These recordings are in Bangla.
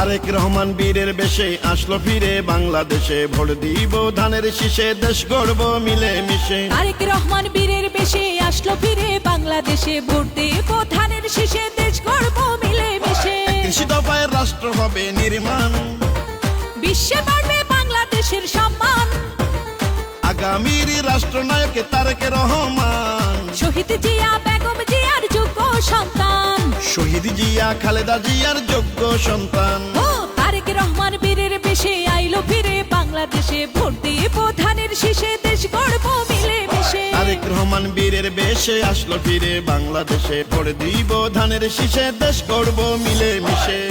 তারেক রহমান বীরের বেশে আসলো ফিরে বাংলাদেশে, ভোট দিব ধানের শীষে, দেশ গড়ব মিলে মিশে। তারেক রহমান বীরের বেশে আসলো ফিরে বাংলাদেশে, ভোট দিব ধানের শীষে, দেশ গড়ব মিলে মিশে। কৃষি দফায় রাষ্ট্র হবে নির্মাণ, বিশ্বে বাড়বে বাংলাদেশের সম্মান। আগামীর রাষ্ট্রনায়ক তারেক রহমান, শহীদ জিয়া বেগম জিয়ার যোগ্য সন্তান, শহীদ জিয়া খালেদা জিয়ার যোগ্য সন্তান। ও তারেক রহমান বীরের বেশে আইলো ফিরে বাংলাদেশে, ভোট দিব ধানের শীষে, দেশ গড়ব মিলে মিশে। তারেক রহমান বীরের বেশে আসলো ফিরে বাংলাদেশে, ভোট দিব ধানের শীষে, দেশ গড়ব মিলে মিশে।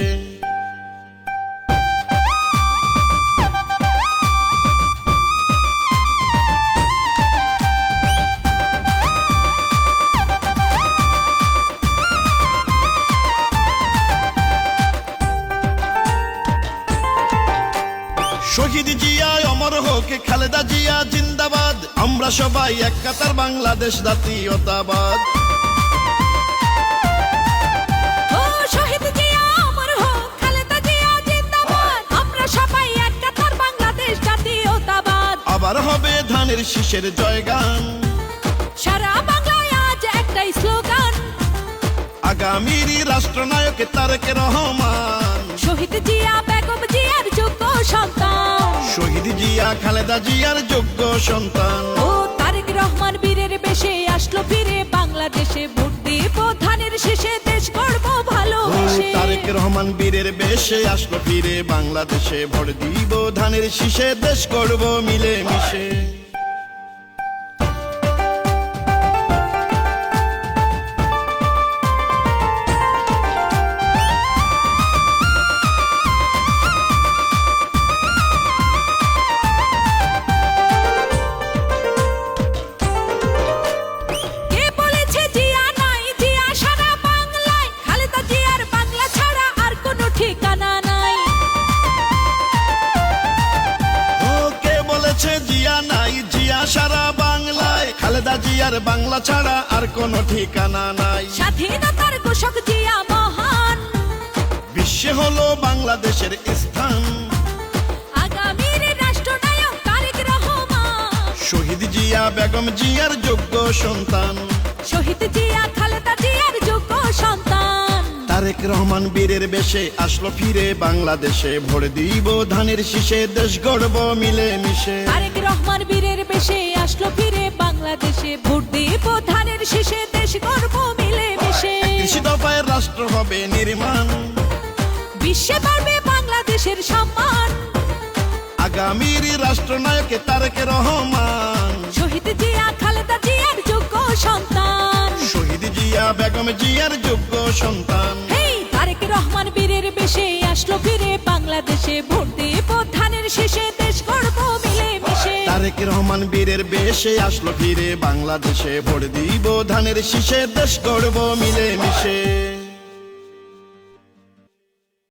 শহীদ জিয়া অমর হোক, খালেদা জিয়া জিন্দাবাদ, আমরা সবাই এক কাতার, বাংলাদেশ জাতীয়তাবাদ। ও শহীদ জিয়া অমর হোক, খালেদা জিয়া জিন্দাবাদ, আমরা সবাই এক কাতার, বাংলাদেশ জাতীয়তাবাদ। আবার হবে ধানের শীষের জয়গান, সারা বাংলায় আজ একটাই স্লোগান, আগামীর রাষ্ট্রনায়ক তারেক রহমান, শহীদ জিয়া বেগম জিয়ার যোগ্য সন্তান, শহীদ জিয়া খালেদা জিয়ার যোগ্য সন্তান। ও তারেক রহমান বীরের বেশে আসলো ফিরে বাংলাদেশে, ভোট দিব ধানের শীষে, দেশ গড়ব ভালোবেসে। তারেক রহমান বীরের বেশে আসলো ফিরে বাংলাদেশে, ভোট দিব ধানের শীষে, দেশ গড়ব মিলে মিশে। কে বলেছে জিয়া নাই, জিয়া সারা বাংলায়, খালেদা জিয়ার বাংলা ছাড়া আর কোনো ঠিকানা নাই। ও কে বলেছে জিয়া নাই, জিয়া সারা বাংলায়, খালেদা জিয়ার বাংলা ছাড়া আর কোনো ঠিকানা নাই। স্বাধীনতার ঘোষক জিয়া মহান, বিশ্বে হলো বাংলাদেশের স্থান, আগামীর রাষ্ট্রনায়ক তারেক রহমান, শহীদ জিয়া বেগম জিয়ার যোগ্য সন্তান, শহীদ জিয়া খালেদা জিয়ার যোগ্য সন্তান। তারেক রহমান বীরের বেশে আসলো ফিরে বাংলাদেশে, ভোট দিব ধানের শীষে, দেশ গড়ব মিলে মিশে। তারেক রহমান বীরের বেশে আসলো ফিরে বাংলাদেশে, ভোট দিব ধানের শীষে, দেশ গড়ব মিলে মিশে। কৃষি দফায় রাষ্ট্র হবে নির্মাণ, বিশ্বে বাড়বে বাংলাদেশের সম্মান, আগামীর রাষ্ট্রনায়ক তারেক রহমান, শহীদ জিয়া খালেদা জিয়ার যোগ্য সন্তান, শহীদ জিয়া বেগম জিয়ার যোগ্য সন্তান। হেই তারেক রহমান বীরের বেশে আসলো ফিরে বাংলাদেশে, ভোট দিব ধানের শীষে, দেশ গড়ব মিলে মিশে। তারেক রহমান বীরের বেশে আসলো ফিরে বাংলাদেশে, ভোট দিব ধানের শীষে, দেশ গড়ব মিলে মিশে।